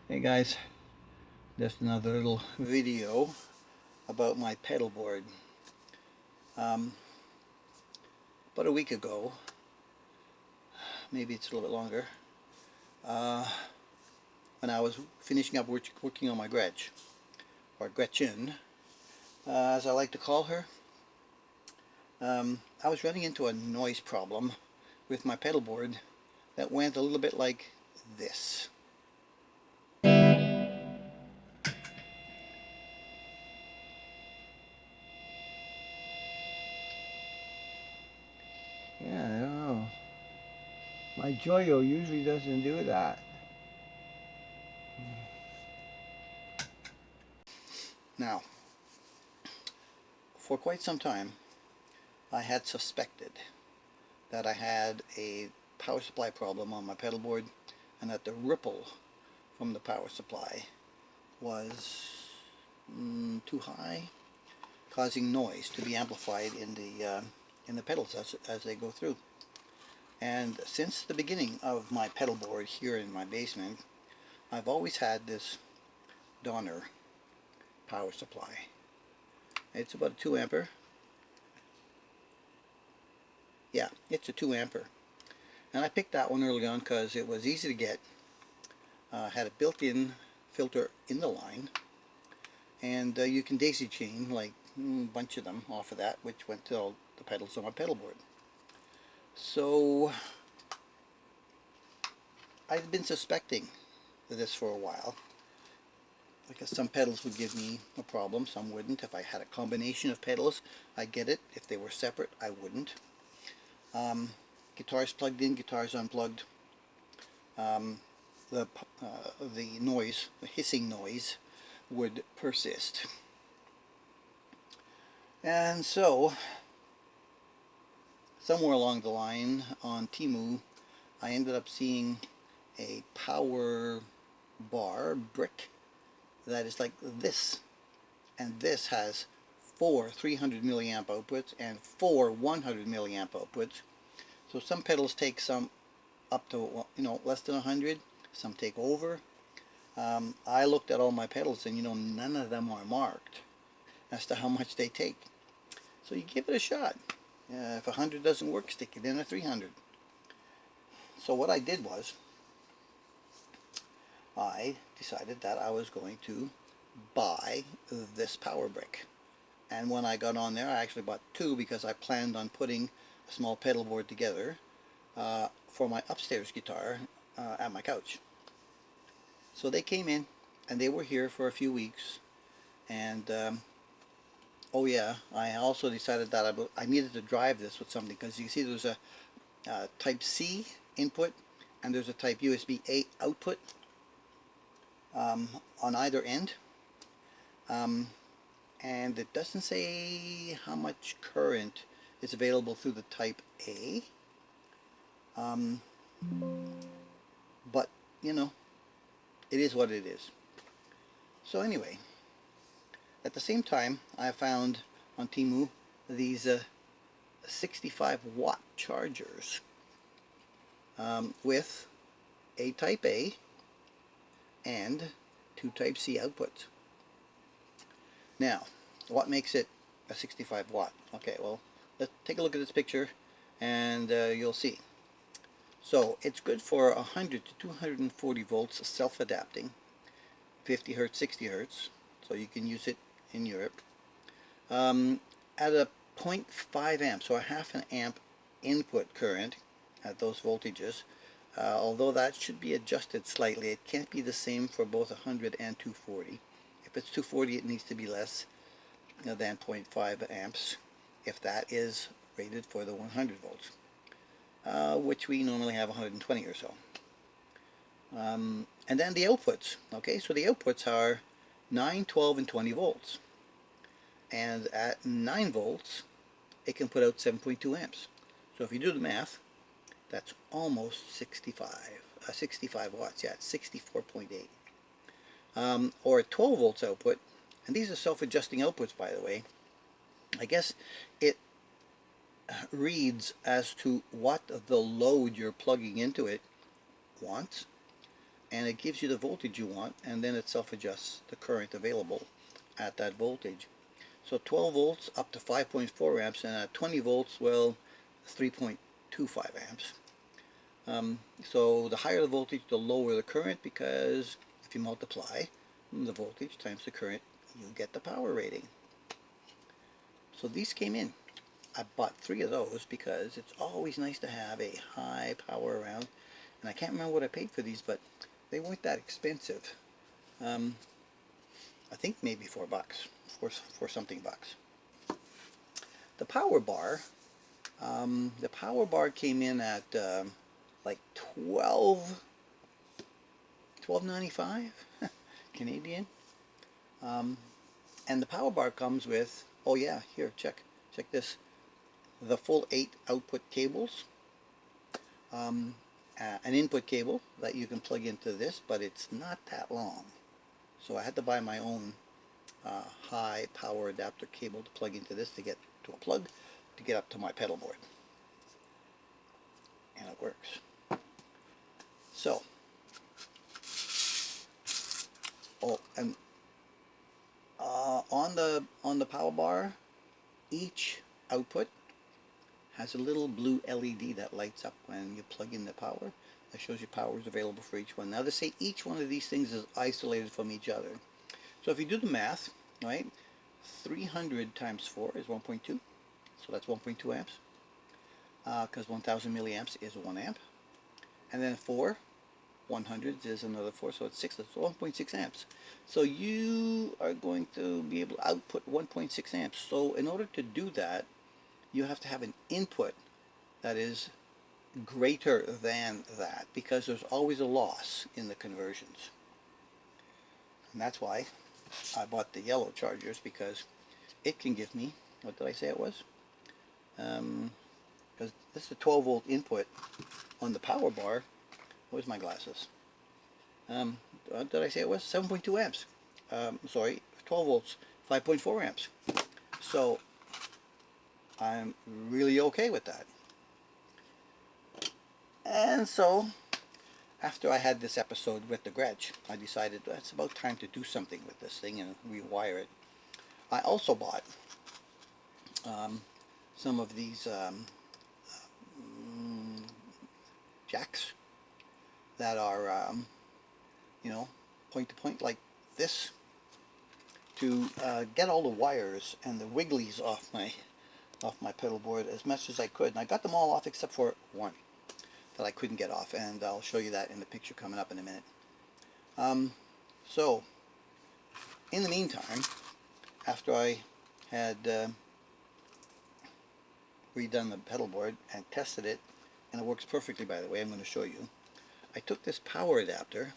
Hey guys, just another little video about my pedal board. Um, about a week ago, maybe it's a little bit longer, uh, when I was finishing up working on my Gretsch, or Gretchen, as I like to call her, I was running into a noise problem with my pedal board that went a little bit like this. Yeah, I don't know. My Joyo usually doesn't do that. Now, for quite some time, I had suspected that I had a power supply problem on my pedal board and that the ripple from the power supply was too high, causing noise to be amplified in the pedals as they go through. And since the beginning of my pedal board here in my basement, I've always had this Donner power supply. It's about a 2 ampere. Yeah, it's a 2 ampere. And I picked that one early on because it was easy to get, had a built-in filter in the line, and you can daisy chain like a bunch of them off of that, which went to all the pedals on my pedal board. So I've been suspecting this for a while, because some pedals would give me a problem, some wouldn't. If I had a combination of pedals, I'd get it. If they were separate, I wouldn't. Guitars plugged in, guitars unplugged. Um, the noise, the hissing noise, would persist. And so, somewhere along the line on Temu, I ended up seeing a power bar brick that is like this, and this has 4 300 milliamp outputs and 4 100 milliamp outputs. So some pedals take some up to, less than 100, some take over. I looked at all my pedals and none of them are marked as to how much they take. So you give it a shot. If 100 doesn't work, stick it in a 300. So what I did was, I decided that I was going to buy this power brick. And when I got on there, I actually bought two because I planned on putting a small pedal board together for my upstairs guitar at my couch. So they came in and they were here for a few weeks. And oh yeah, I also decided that I needed to drive this with something, because you see there's a Type C input and there's a Type USB-A output on either end. And it doesn't say how much current is available through the Type A. But, it is what it is. So anyway, at the same time, I found on Temu these 65 watt chargers with a Type A and two Type C outputs. Now, what makes it a 65 watt? Okay, well, let's take a look at this picture and you'll see. So it's good for 100 to 240 volts self-adapting, 50 hertz, 60 hertz, so you can use it in Europe. At a 0.5 amp, so a half an amp input current at those voltages, although that should be adjusted slightly. It can't be the same for both 100 and 240. If it's 240, it needs to be less than 0.5 amps if that is rated for the 100 volts, which we normally have 120 or so. And then the outputs. Okay, so the outputs are 9, 12, and 20 volts. And at 9 volts, it can put out 7.2 amps. So if you do the math, that's almost 65 watts. Yeah, it's 64.8. Or at 12 volts output, and these are self-adjusting outputs, by the way. I guess it reads as to what the load you're plugging into it wants. and it gives you the voltage you want, and then it self-adjusts the current available at that voltage. So 12 volts up to 5.4 amps, and at 20 volts, well, 3.25 amps. So the higher the voltage, the lower the current, because if you multiply the voltage times the current, you get the power rating. So these came in. I bought 3 of those because it's always nice to have a high power around. And I can't remember what I paid for these, but they weren't that expensive. I think maybe $4, for something bucks. The power bar came in at like $12.95 Canadian. And the power bar comes with, oh yeah, here, check this, the full 8 output cables, an input cable that you can plug into this, but it's not that long, so I had to buy my own high power adapter cable to plug into this to get to a plug to get up to my pedal board, and it works. So, oh, and on the power bar, each output has a little blue LED that lights up when you plug in the power. That shows you power is available for each one. Now they say each one of these things is isolated from each other. So if you do the math, right, 300 times 4 is 1.2, so that's 1.2 amps, because 1000 milliamps is 1 amp, and then 4 100s is another 4, so it's 6, that's 1.6 amps. So you are going to be able to output 1.6 amps. So in order to do that, you have to have an input that is greater than that, because there's always a loss in the conversions. And that's why I bought the yellow chargers, because it can give me, what did I say it was? Because this is a 12 volt input on the power bar. Where's my glasses? What did I say it was? 7.2 amps. Sorry, 12 volts, 5.4 amps. So I'm really okay with that. And so, after I had this episode with the Gretsch, I decided it's about time to do something with this thing and rewire it. I also bought some of these jacks that are, you know, point to point like this, to get all the wires and the wigglies off my pedal board as much as I could. And I got them all off except for one that I couldn't get off, and I'll show you that in the picture coming up in a minute. So, in the meantime, after I had redone the pedal board and tested it, and it works perfectly, by the way, I'm going to show you, I took this power adapter,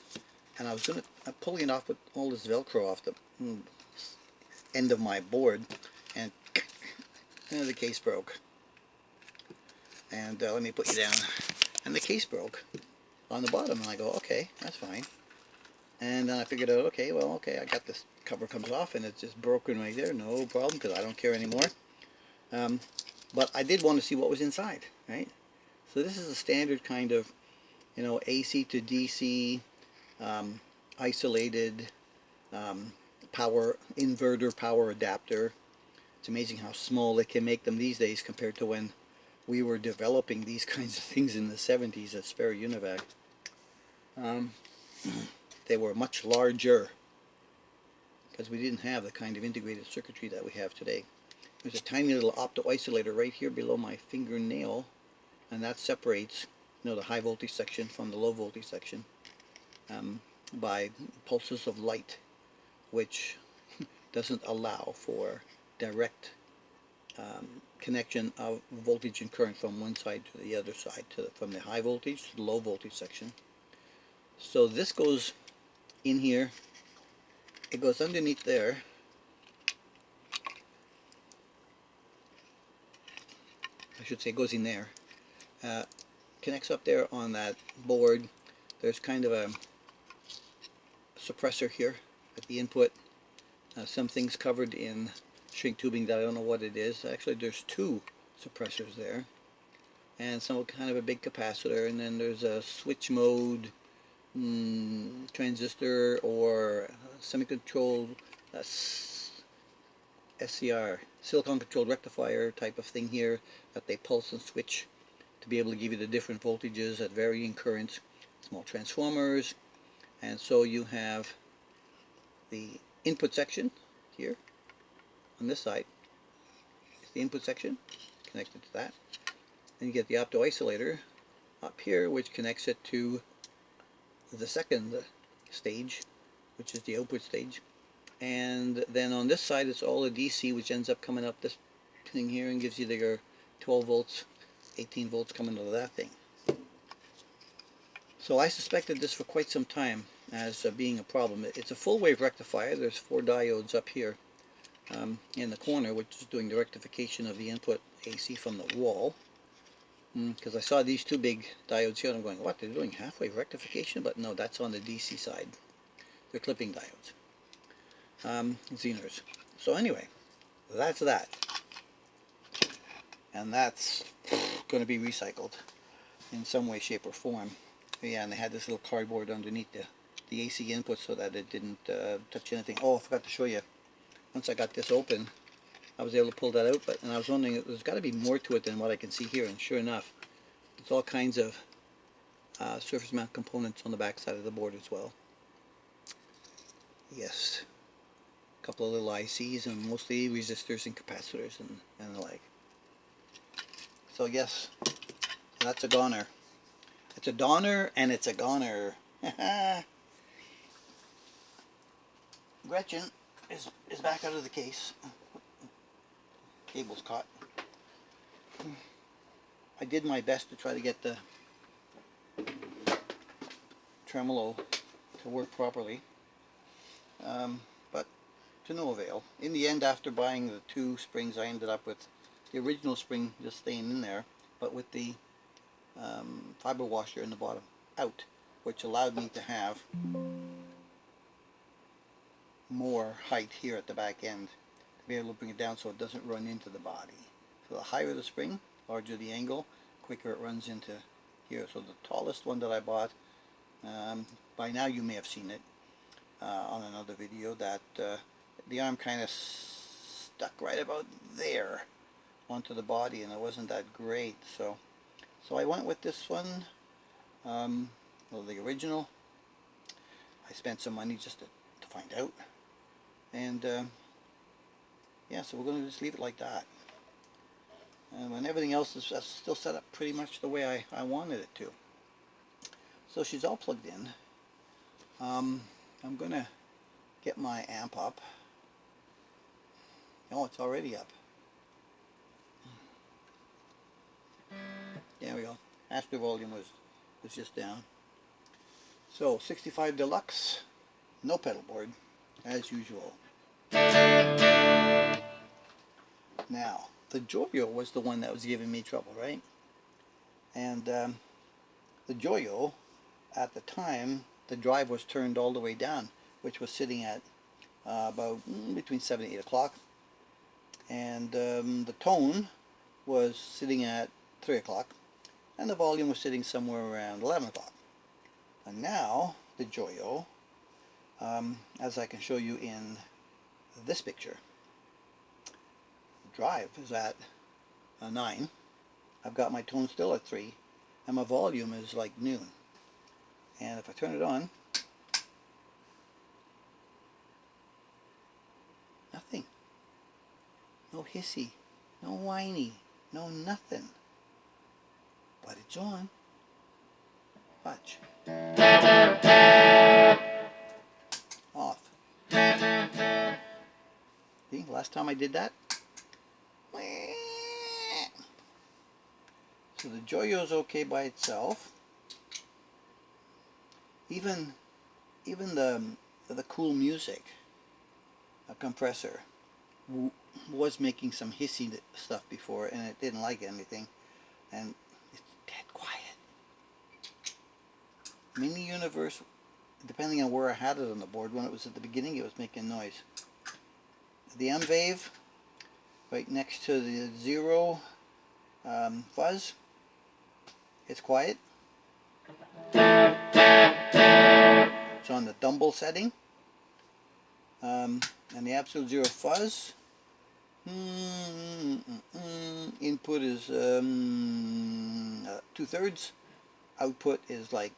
and I was going to pulling it off with all this Velcro off the end of my board, and the case broke. And let me put you down. And the case broke on the bottom, and I go, okay, that's fine. And then I figured out, okay, I got this cover comes off, and it's just broken right there, no problem, because I don't care anymore. But I did want to see what was inside, right? So this is a standard kind of, you know, AC to DC, isolated power inverter, power adapter. It's amazing how small they can make them these days compared to when we were developing these kinds of things in the 70s at Sperry Univac. They were much larger because we didn't have the kind of integrated circuitry that we have today. There's a tiny little opto-isolator right here below my fingernail, and that separates, you know, the high voltage section from the low voltage section by pulses of light, which doesn't allow for direct connection of voltage and current from one side to the other side, from the high voltage to the low voltage section. So this goes in here, it goes underneath there, I should say it goes in there, connects up there on that board. There's kind of a suppressor here at the input, some things covered in shrink tubing that I don't know what it is. Actually there's 2 suppressors there, and some kind of a big capacitor, and then there's a switch mode transistor or semi-controlled SCR, silicon controlled rectifier type of thing here that they pulse and switch to be able to give you the different voltages at varying currents, small transformers. And so you have the input section here on this side. It's the input section connected to that. Then you get the opto isolator up here, which connects it to the second stage, which is the output stage. And then on this side it's all a DC, which ends up coming up this thing here and gives you your 12 volts, 18 volts coming out of that thing. So I suspected this for quite some time as being a problem. It's a full wave rectifier. There's 4 diodes up here in the corner, which is doing the rectification of the input AC from the wall. Because I saw these 2 big diodes here and I'm going, what, they're doing half-wave rectification? But no, that's on the DC side. They're clipping diodes. Zeners. So anyway, that's that. And that's going to be recycled in some way, shape, or form. Yeah, and they had this little cardboard underneath the AC input so that it didn't touch anything. Oh, I forgot to show you. Once I got this open, I was able to pull that out, and I was wondering, there's got to be more to it than what I can see here, and sure enough, there's all kinds of surface mount components on the back side of the board as well. Yes, a couple of little ICs, and mostly resistors and capacitors and the like. So yes, that's a goner. It's a donner and it's a goner. Gretchen is back out of the case. Cable's caught. I did my best to try to get the tremolo to work properly, but to no avail. In the end, after buying the 2 springs, I ended up with the original spring just staying in there, but with the fiber washer in the bottom out, which allowed me to have more height here at the back end to be able to bring it down so it doesn't run into the body. So the higher the spring, larger the angle, quicker it runs into here. So the tallest one that I bought, by now you may have seen it on another video, that the arm kind of stuck right about there onto the body, and it wasn't that great. So I went with this one, well, the original. I spent some money just to find out, and yeah, so we're going to just leave it like that. And everything else is still set up pretty much the way I wanted it to. So she's all plugged in. I'm going to get my amp up. Oh, it's already up. There we go. Master volume was just down. So 65 Deluxe, no pedal board, as usual. Now, the Joyo was the one that was giving me trouble, right? And the Joyo, at the time, the drive was turned all the way down, which was sitting at about between 7 and 8 o'clock. And the tone was sitting at 3 o'clock. And the volume was sitting somewhere around 11 o'clock. And now, the Joyo, as I can show you in this picture, the drive is at 9. I've got my tone still at 3, and my volume is like noon. And if I turn it on, nothing. No hissy, no whiny, no nothing. But it's on. Watch. Off. See, last time I did that. So the Joyo's okay by itself. Even the Cool Music, a compressor, was making some hissy stuff before, and it didn't like anything, and it's dead quiet. Mini Universe, depending on where I had it on the board, when it was at the beginning, it was making noise. The M-Wave, right next to the Zero fuzz, it's quiet. It's on the Dumble setting. And the absolute zero fuzz. Input is 2/3. Output is like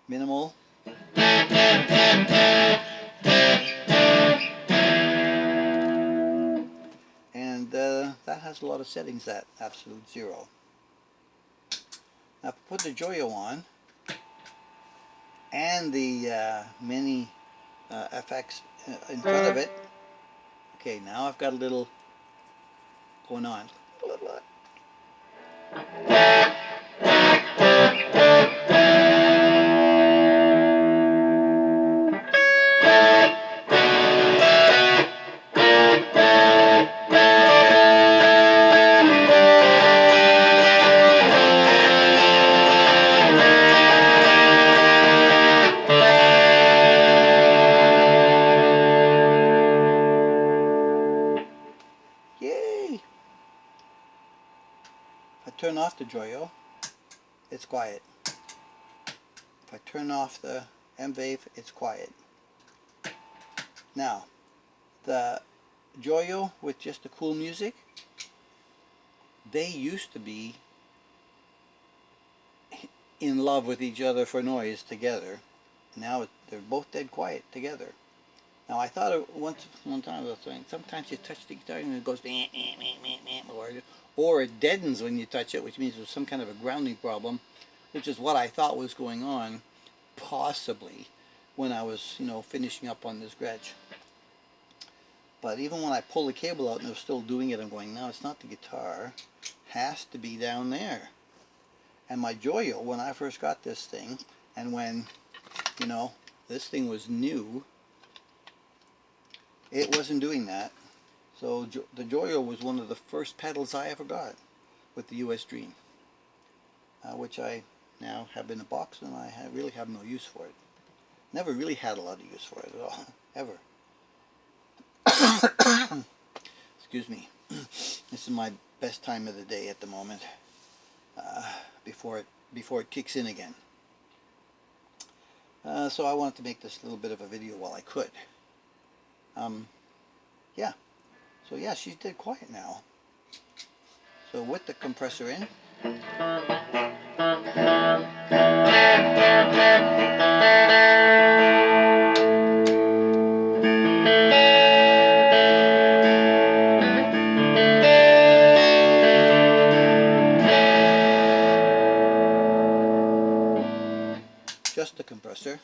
minimal. And that has a lot of settings, that absolute zero. Now if I put the Joyo on and the mini FX in front of it, okay, now I've got a little going on. Yay! If I turn off the Joyo, it's quiet. If I turn off the M-Wave, it's quiet. Now, the Joyo with just the cool music, they used to be in love with each other for noise together. Now they're both dead quiet together. Now I thought one time I was saying, sometimes you touch the guitar and it goes meh, meh, meh, meh, meh, or it deadens when you touch it, which means there's some kind of a grounding problem, which is what I thought was going on, possibly, when I was, finishing up on this Gretsch. But even when I pull the cable out and it was still doing it, I'm going, no, it's not the guitar. It has to be down there. And my Joyo, when I first got this thing, and when, this thing was new, it wasn't doing that. So the Joyo was one of the first pedals I ever got with the US Dream, which I now have in a box, and I really have no use for it. Never really had a lot of use for it at all, ever. Excuse me. This is my best time of the day at the moment, before it kicks in again. So I wanted to make this little bit of a video while I could. Yeah. So yeah, she's dead quiet now. So with the compressor in, just the compressor.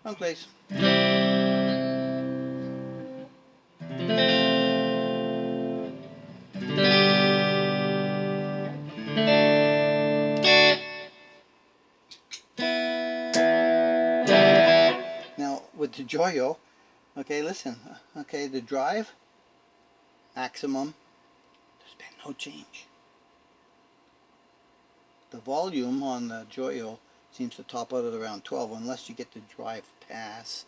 Wrong place. Now with the Joyo, okay, listen, okay, the drive, maximum, there's been no change. The volume on the Joyo seems to top out at around 12, unless you get the drive past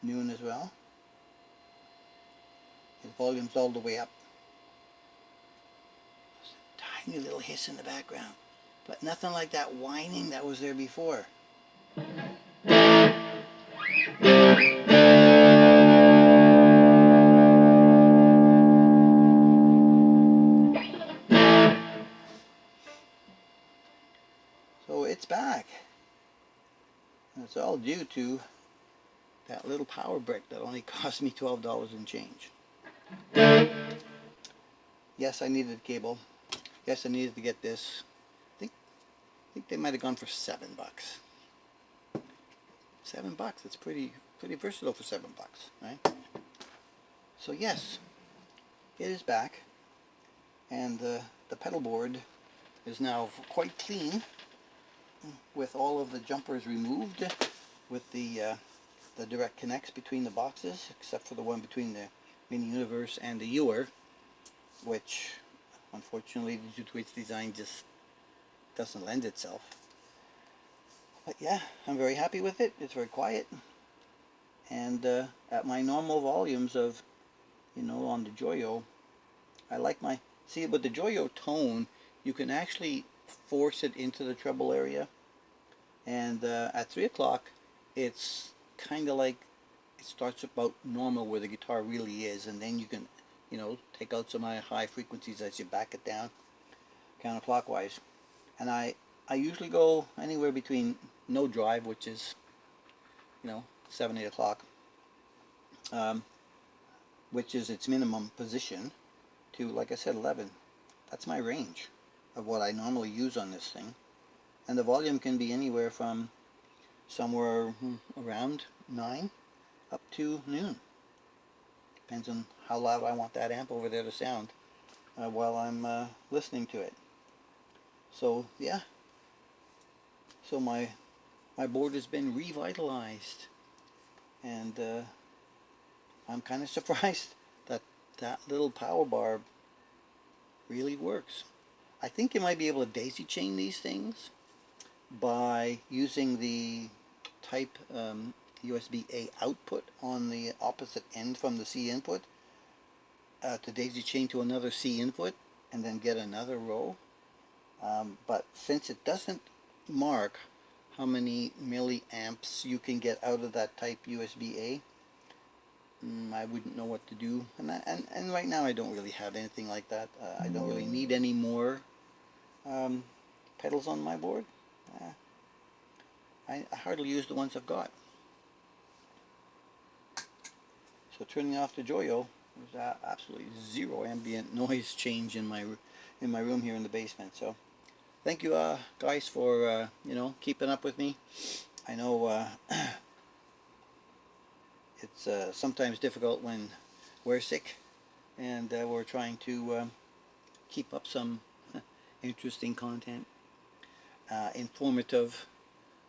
noon as well. The volume's all the way up. There's a tiny little hiss in the background, but nothing like that whining that was there before. So it's back. And it's all due to that little power brick that only cost me $12 and change. Yes, I needed a cable. Yes, I needed to get this. I think they might have gone for $7. $7. It's pretty versatile for $7, right? So yes, it is back. and the pedal board is now quite clean with all of the jumpers removed, with the direct connects between the boxes, except for the one between the Mini Universe and the Ewer, which unfortunately due to its design just doesn't lend itself. But yeah, I'm very happy with it. It's very quiet, and at my normal volumes of, on the Joyo, I like my, see, with the Joyo tone, you can actually force it into the treble area, and at 3 o'clock it's kind of like it starts about normal where the guitar really is, and then you can, take out some high frequencies as you back it down counterclockwise. And I usually go anywhere between no drive, which is 7, 8 o'clock, which is its minimum position, to, like I said, 11. That's my range of what I normally use on this thing. And the volume can be anywhere from somewhere around 9 up to noon. Depends on how loud I want that amp over there to sound while I'm listening to it. So yeah, so my board has been revitalized, and I'm kind of surprised that that little power bar really works. I think you might be able to daisy chain these things by using the type USB-A output on the opposite end from the C input to daisy chain to another C input and then get another row. But since it doesn't mark how many milliamps you can get out of that type USB-A, I wouldn't know what to do. And right now I don't really have anything like that. I don't really need any more pedals on my board. I hardly use the ones I've got. So turning off the Joyo, there's absolutely zero ambient noise change in my room here in the basement. So thank you guys for keeping up with me. I know it's sometimes difficult when we're sick and we're trying to keep up some interesting content, informative,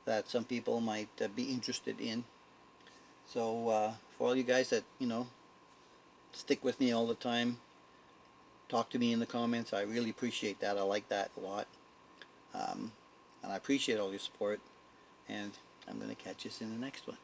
that some people might be interested in. So for all you guys that stick with me all the time, talk to me in the comments, I really appreciate that. I like that a lot, and I appreciate all your support, and I'm going to catch us in the next one.